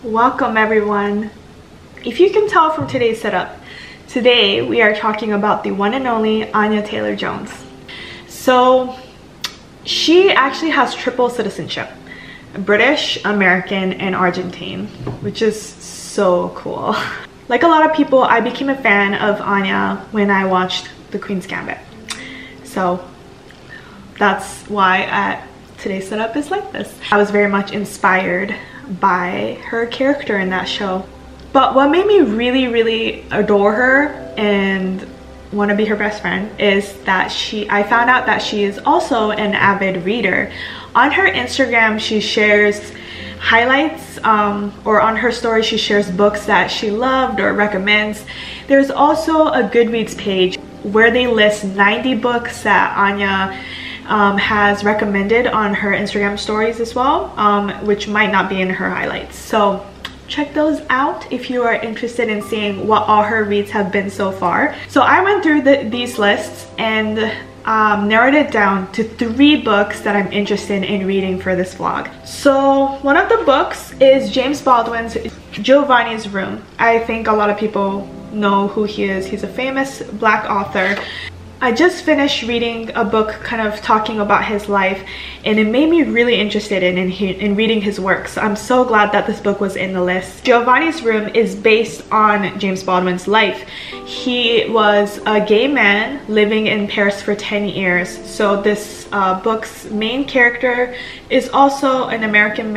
Welcome everyone. If you can tell from today's setup, today we are talking about the one and only Anya Taylor-Joy's. So she actually has triple citizenship, British, American, and Argentine, which is so cool. Like a lot of people, I became a fan of Anya when I watched The Queen's Gambit. So that's why today's setup is like this. I was very much inspired by her character in that show. But what made me really adore her and want to be her best friend is that I found out that she is also an avid reader. On her Instagram, she shares highlights, or on her story she shares books that she loved or recommends. There's also a Goodreads page where they list 90 books that Anya has recommended on her Instagram stories as well, which might not be in her highlights. So check those out if you are interested in seeing what all her reads have been so far. So I went through these lists and narrowed it down to 3 books that I'm interested in reading for this vlog. So one of the books is James Baldwin's Giovanni's Room. I think a lot of people know who he is. He's a famous Black author. I just finished reading a book kind of talking about his life, and it made me really interested in reading his work. So I'm so glad that this book was in the list. Giovanni's Room is based on James Baldwin's life. He was a gay man living in Paris for 10 years. So this book's main character is also an American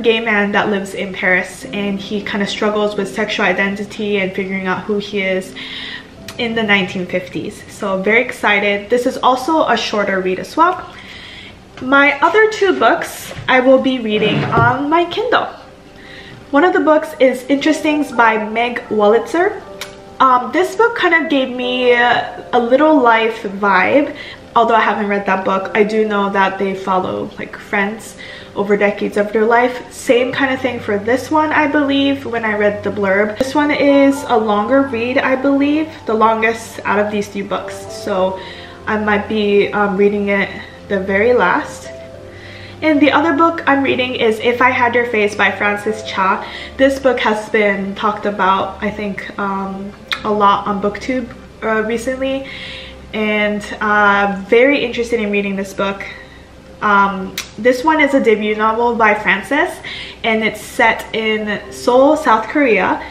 gay man that lives in Paris, and he kind of struggles with sexual identity and figuring out who he is in the 1950s. So very excited. This is also a shorter read as well. My other 2 books I will be reading on my Kindle. One of the books is Interestings by Meg Wolitzer. This book kind of gave me a Little Life vibe. Although I haven't read that book, I do know that they follow like friends over decades of their life. Same kind of thing for this one, I believe, when I read the blurb. This one is a longer read, I believe, the longest out of these 3 books. So I might be reading it the very last. And the other book I'm reading is If I Had Your Face by Frances Cha. This book has been talked about, I think, a lot on BookTube recently. And very interested in reading this book. This one is a debut novel by Frances, and it's set in Seoul, South Korea.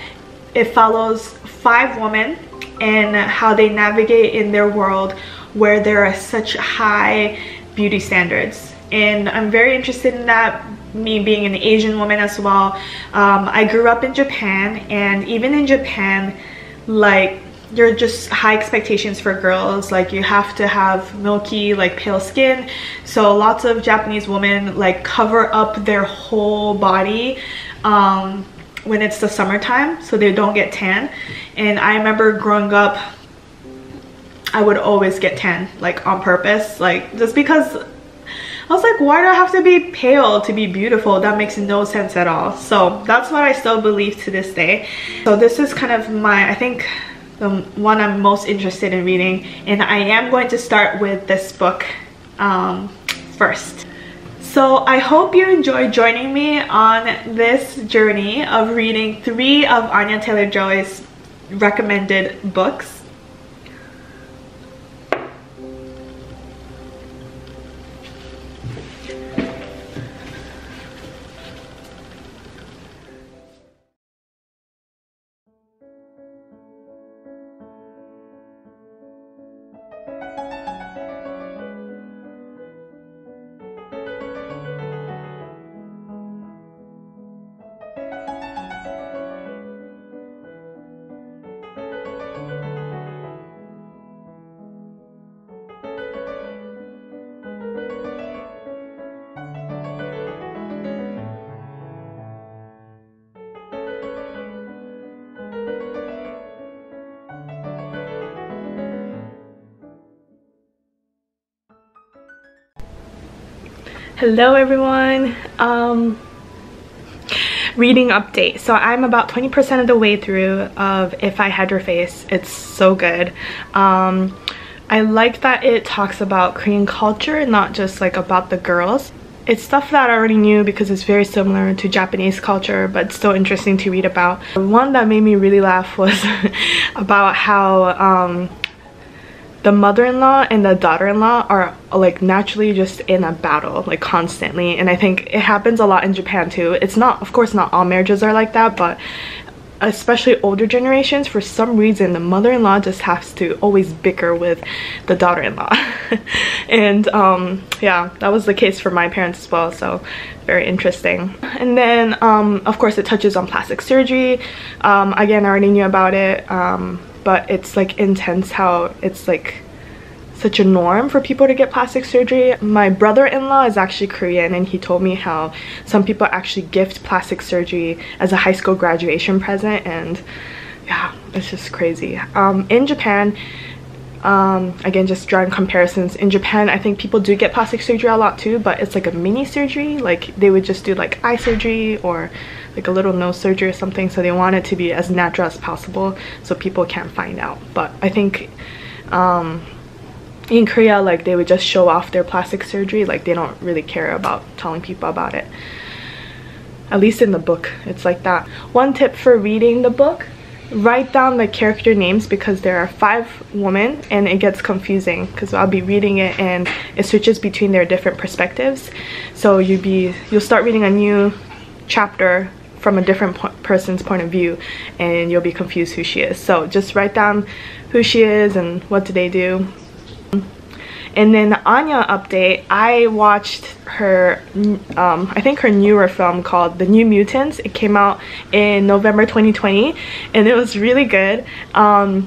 It follows 5 women and how they navigate in their world where there are such high beauty standards. And I'm very interested in that, me being an Asian woman as well. I grew up in Japan, and even in Japan, like, there are just high expectations for girls. Like, you have to have milky, like, pale skin. So lots of Japanese women like cover up their whole body when it's the summertime so they don't get tan. And I remember growing up, I would always get tan, like on purpose, like just because I was like, why do I have to be pale to be beautiful? That makes no sense at all. So that's what I still believe to this day. So this is kind of my, I think, the one I'm most interested in reading, and I am going to start with this book first. So I hope you enjoy joining me on this journey of reading 3 of Anya Taylor-Joy's recommended books. Hello everyone. Reading update. So I'm about 20% of the way through of If I Had Your Face. It's so good. I like that it talks about Korean culture, not just like about the girls. It's stuff that I already knew because it's very similar to Japanese culture, but still interesting to read about. One that made me really laugh was about how the mother-in-law and the daughter-in-law are like naturally just in a battle, like constantly. And I think it happens a lot in Japan too. It's not, of course, not all marriages are like that, but especially older generations, for some reason the mother-in-law just has to always bicker with the daughter-in-law. And yeah, that was the case for my parents as well, so very interesting. And then of course it touches on plastic surgery. Again, I already knew about it, but it's like intense how it's like such a norm for people to get plastic surgery. My brother-in-law is actually Korean, and he told me how some people actually gift plastic surgery as a high school graduation present, and yeah, it's just crazy. In Japan, again, just drawing comparisons, in Japan I think people do get plastic surgery a lot too, but it's like a mini surgery. Like they would just do like eye surgery or like a little nose surgery or something, so they want it to be as natural as possible so people can't find out. But I think in Korea, like they would just show off their plastic surgery, like they don't really care about telling people about it. At least in the book, it's like that. One tip for reading the book: write down the character names, because there are 5 women and it gets confusing because I'll be reading it and it switches between their different perspectives. So you'll start reading a new chapter from a different person's point of view and you'll be confused who she is. So just write down who she is and what do they do. And then the Anya update, I watched her, I think her newer film called The New Mutants. It came out in November 2020 and it was really good. I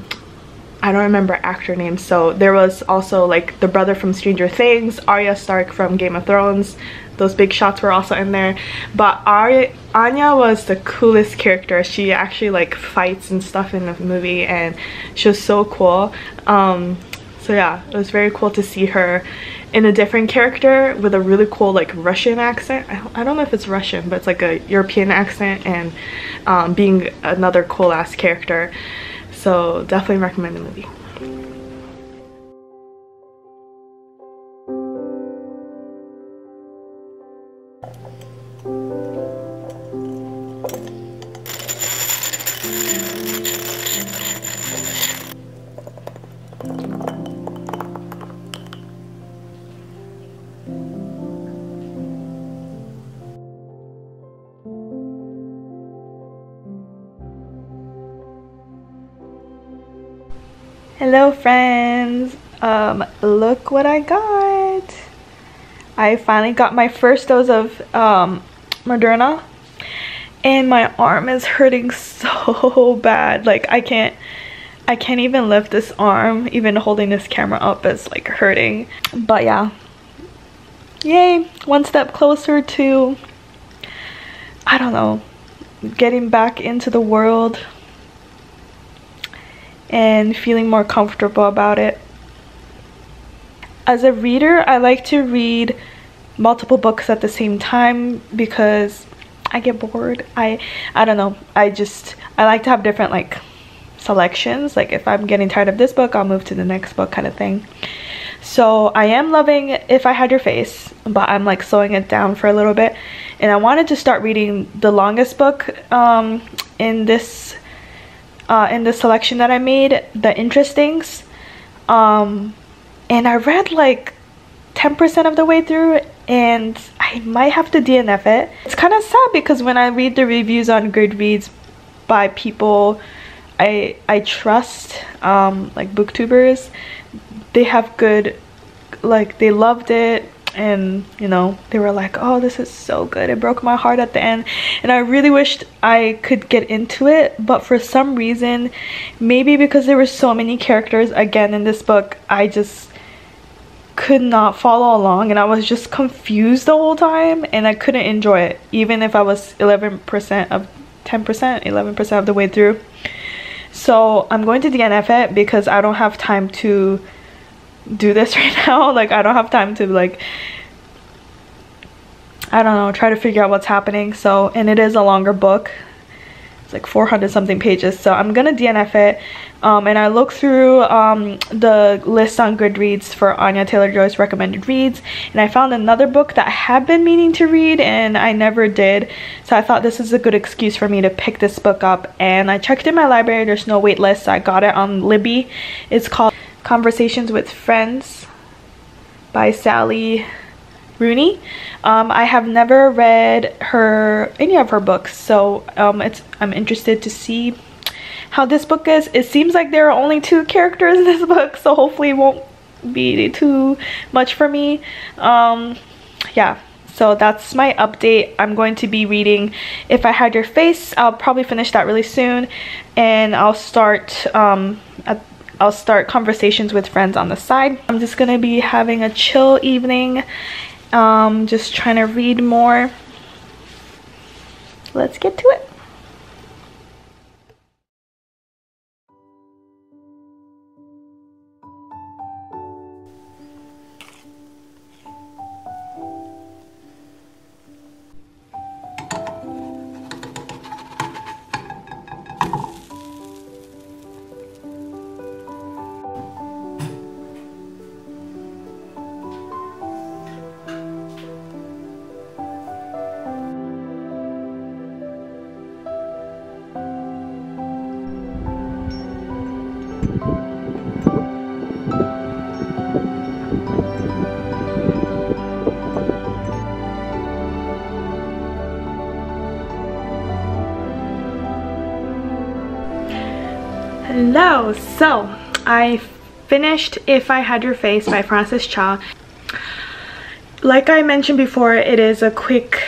don't remember actor names. So there was also like the brother from Stranger Things, Arya Stark from Game of Thrones. Those big shots were also in there. But Anya was the coolest character. She actually like fights and stuff in the movie and she was so cool. So yeah, it was very cool to see her in a different character with a really cool like Russian accent. I don't know if it's Russian, but it's like a European accent, and being another cool ass character. So definitely recommend the movie. Hello friends, look what I got. I finally got my first dose of Moderna and my arm is hurting so bad. Like I can't even lift this arm. Even holding this camera up is like hurting. But yeah, yay, one step closer to, I don't know, getting back into the world and feeling more comfortable about it. As a reader, I like to read multiple books at the same time because I get bored. I don't know, I like to have different like selections. Like if I'm getting tired of this book, I'll move to the next book kind of thing. So I am loving If I Had Your Face, but I'm like slowing it down for a little bit, and I wanted to start reading the longest book in this selection that I made, The Interestings, and I read like 10% of the way through and I might have to DNF it. It's kind of sad because when I read the reviews on Goodreads by people I trust, like booktubers, they have good, like they loved it, and you know, they were like, oh, this is so good, it broke my heart at the end, and I really wished I could get into it, but for some reason, maybe because there were so many characters again in this book, I just could not follow along and I was just confused the whole time and I couldn't enjoy it, even if I was 11% of 11% of the way through. So I'm going to DNF it because I don't have time to do this right now. Like I don't have time to, like, I don't know, try to figure out what's happening. So, and it is a longer book, It's like 400 something pages, so I'm gonna DNF it. And I looked through the list on Goodreads for Anya Taylor-Joy's recommended reads, and I found another book that I had been meaning to read and I never did, so I thought this is a good excuse for me to pick this book up. And I checked in my library, there's no wait list, so I got it on Libby. It's called Conversations with Friends by Sally Rooney. I have never read any of her books, so I'm interested to see how this book is. It seems like there are only 2 characters in this book, so hopefully it won't be too much for me. Yeah, so that's my update. I'm going to be reading If I Had Your Face. I'll probably finish that really soon, and I'll start Conversations with Friends on the side. I'm just gonna be having a chill evening, just trying to read more. Let's get to it. Hello, so I finished If I Had Your Face by Frances Cha. Like I mentioned before, it is a quick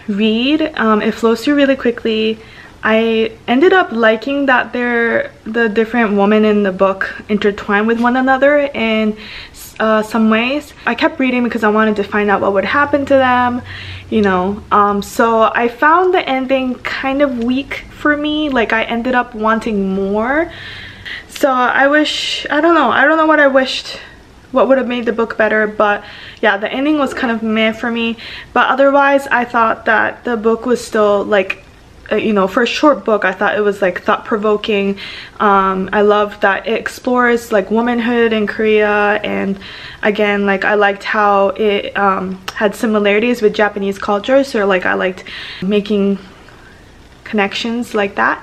read. It flows through really quickly. I ended up liking that the different women in the book intertwine with one another in some ways. I kept reading because I wanted to find out what would happen to them, you know. So I found the ending kind of weak for me. Like, I ended up wanting more. So I don't know what I wished, what would have made the book better, but yeah, the ending was kind of meh for me. But otherwise, I thought that the book was still like, you know, for a short book, I thought it was like thought-provoking. I love that it explores like womanhood in Korea, and again, like, I liked how it had similarities with Japanese culture, so like I liked making connections like that.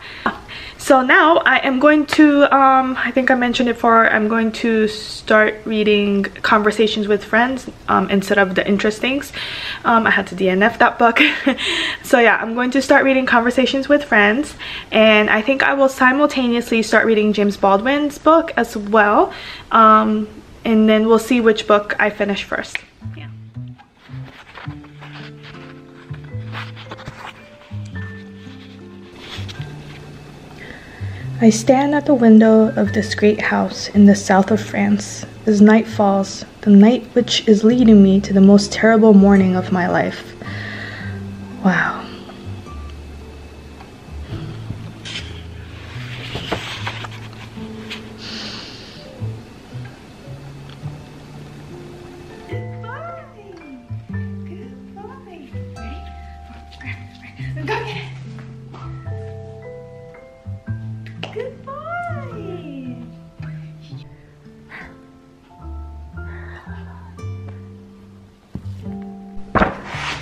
So now I am going to, I think I mentioned it before, I'm going to start reading Conversations with Friends instead of The Interestings. I had to DNF that book. So yeah, I'm going to start reading Conversations with Friends, and I think I will simultaneously start reading James Baldwin's book as well. And then we'll see which book I finish first. Yeah. I stand at the window of this great house in the south of France as night falls, the night which is leading me to the most terrible morning of my life. Wow.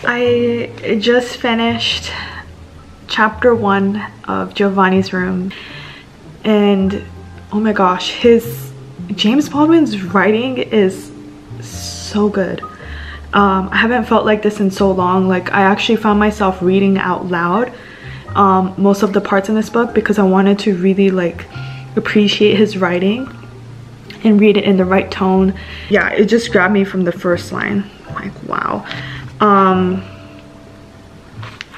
I just finished chapter 1 of Giovanni's room, and oh my gosh, James Baldwin's writing is so good. I haven't felt like this in so long. Like, I actually found myself reading out loud most of the parts in this book because I wanted to really like appreciate his writing and read it in the right tone. Yeah, it just grabbed me from the first line. Like, wow.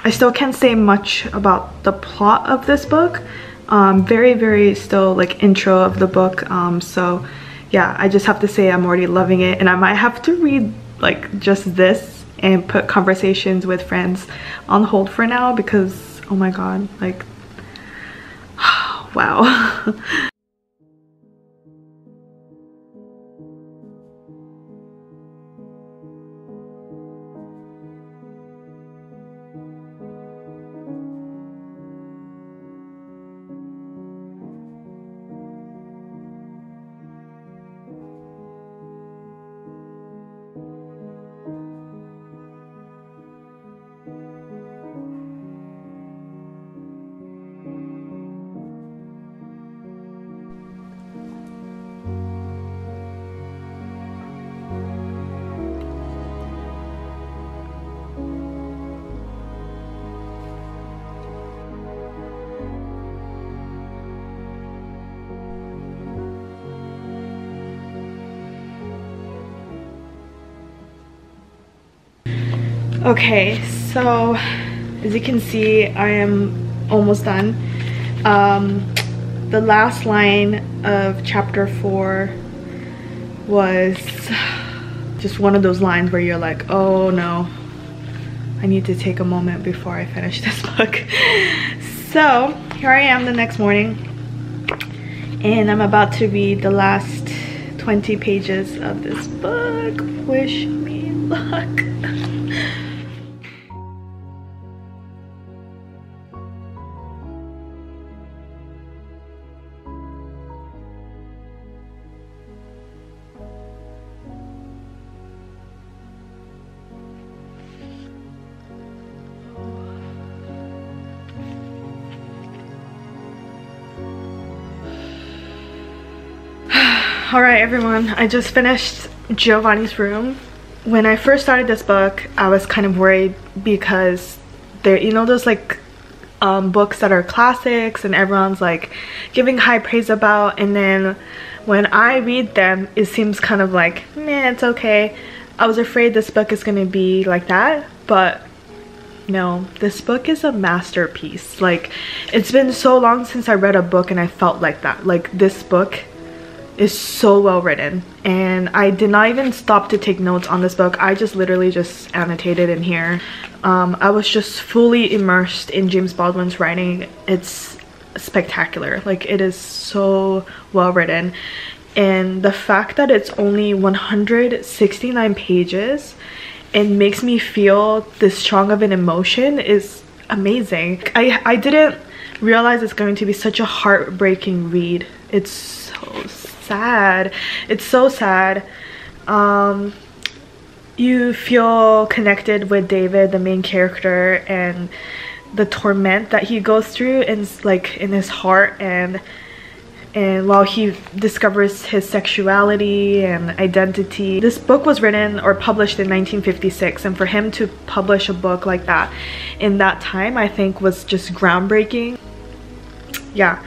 I still can't say much about the plot of this book. Very still like intro of the book. So yeah, I just have to say I'm already loving it, and I might have to read like just this and put Conversations with Friends on hold for now because oh my god, like wow. Okay, so as you can see, I am almost done. The last line of chapter 4 was just one of those lines where you're like, oh no, I need to take a moment before I finish this book. So here I am the next morning, and I'm about to read the last 20 pages of this book. Wish me luck. Alright everyone, I just finished Giovanni's room. When I first started this book, I was kind of worried because there, you know, those like books that are classics and everyone's like giving high praise about, and then when I read them it seems kind of like, meh, it's okay. I was afraid this book is gonna be like that, but no, this book is a masterpiece. Like, it's been so long since I read a book and I felt like that. Like, this book is so well written, and I did not even stop to take notes on this book. I just literally just annotated in here. I was just fully immersed in James Baldwin's writing. It's spectacular. Like, it is so well written, and the fact that it's only 169 pages and makes me feel this strong of an emotion is amazing. I didn't realize it's going to be such a heartbreaking read. It's so sad. It's so sad. You feel connected with David, the main character, and the torment that he goes through in his heart, and while he discovers his sexuality and identity. This book was written or published in 1956, and for him to publish a book like that in that time, I think was just groundbreaking. Yeah.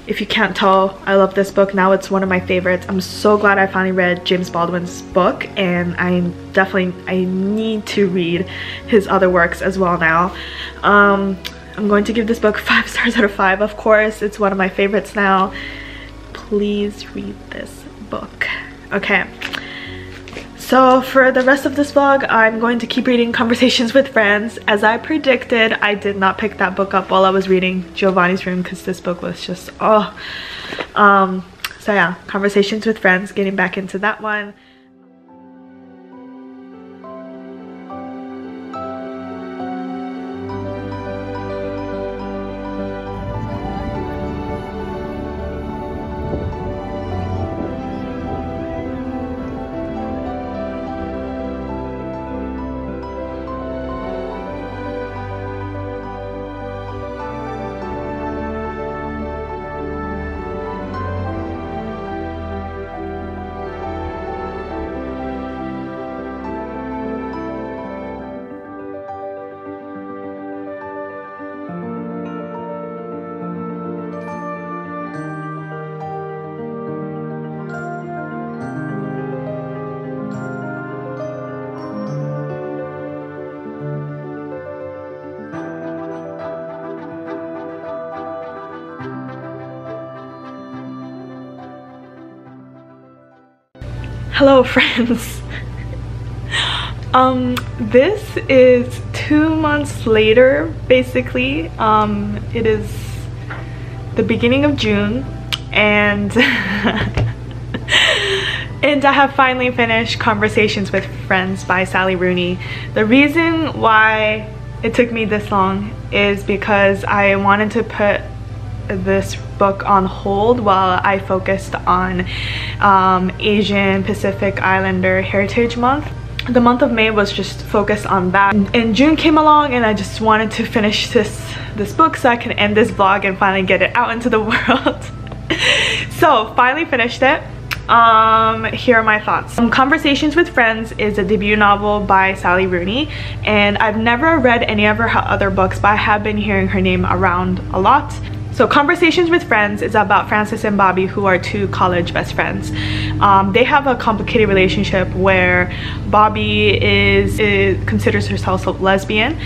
If you can't tell, I love this book. Now it's one of my favorites. I'm so glad I finally read James Baldwin's book, and I need to read his other works as well now. I'm going to give this book 5 stars out of 5. Of course, it's one of my favorites now. Please read this book. Okay. So for the rest of this vlog, I'm going to keep reading Conversations with Friends. As I predicted, I did not pick that book up while I was reading Giovanni's Room because this book was just, oh. So yeah, Conversations with Friends, getting back into that one. Hello friends. This is 2 months later basically. It is the beginning of June, and and I have finally finished Conversations with Friends by Sally Rooney. The reason why it took me this long is because I wanted to put this book on hold while I focused on Asian Pacific Islander Heritage Month. The month of May was just focused on that, and June came along and I just wanted to finish this book so I can end this vlog and finally get it out into the world. So finally finished it. Here are my thoughts. Conversations with Friends is a debut novel by Sally Rooney, and I've never read any of her other books, but I have been hearing her name around a lot. So Conversations with Friends is about Frances and Bobby, who are two college best friends. They have a complicated relationship where Bobby considers herself a lesbian,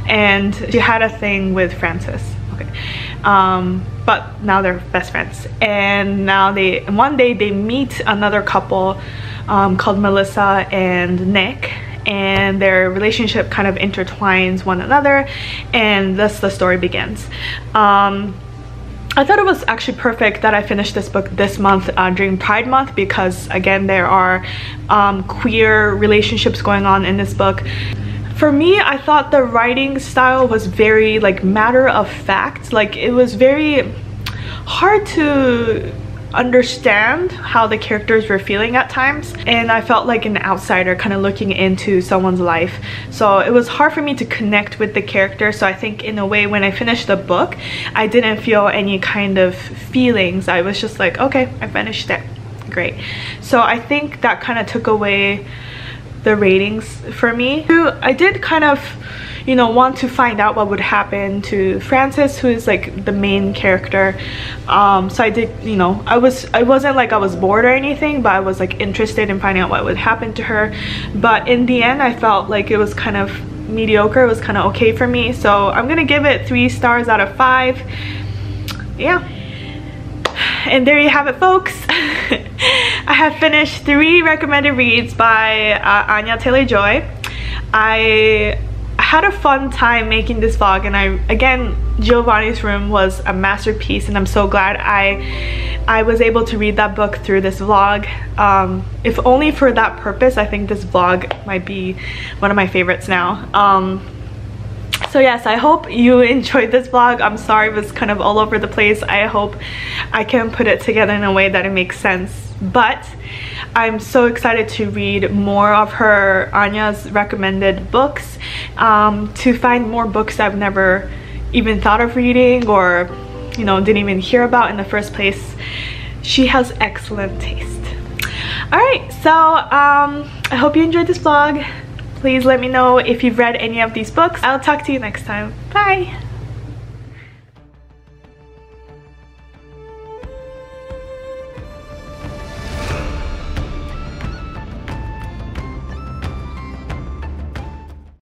and she had a thing with Frances. Okay. But now they're best friends, and now one day they meet another couple called Melissa and Nick, and their relationship kind of intertwines one another, and thus the story begins. I thought it was actually perfect that I finished this book this month during Pride Month, because again, there are queer relationships going on in this book. For me, I thought the writing style was very like matter of fact. Like, it was very hard to understand how the characters were feeling at times, and I felt like an outsider kind of looking into someone's life, so it was hard for me to connect with the character. So I think in a way, when I finished the book, I didn't feel any kind of feelings. I was just like, okay, I finished it, great. So I think that kind of took away the ratings for me. I did kind of, you know, want to find out what would happen to Frances, who is like the main character. So I did, you know, I wasn't like I was bored or anything, but I was like interested in finding out what would happen to her. But in the end, I felt like it was kind of mediocre. It was kind of okay for me, so I'm gonna give it 3 stars out of 5. Yeah, and there you have it, folks. I have finished 3 recommended reads by Anya Taylor-Joy. I had a fun time making this vlog, and again, Giovanni's Room was a masterpiece, and I'm so glad I was able to read that book through this vlog. If only for that purpose, I think this vlog might be one of my favorites now. So yes, I hope you enjoyed this vlog. I'm sorry it was kind of all over the place. I hope I can put it together in a way that it makes sense. But I'm so excited to read more of Anya's recommended books, to find more books I've never even thought of reading, or, you know, didn't even hear about in the first place. She has excellent taste. Alright, so I hope you enjoyed this vlog. Please let me know if you've read any of these books. I'll talk to you next time. Bye!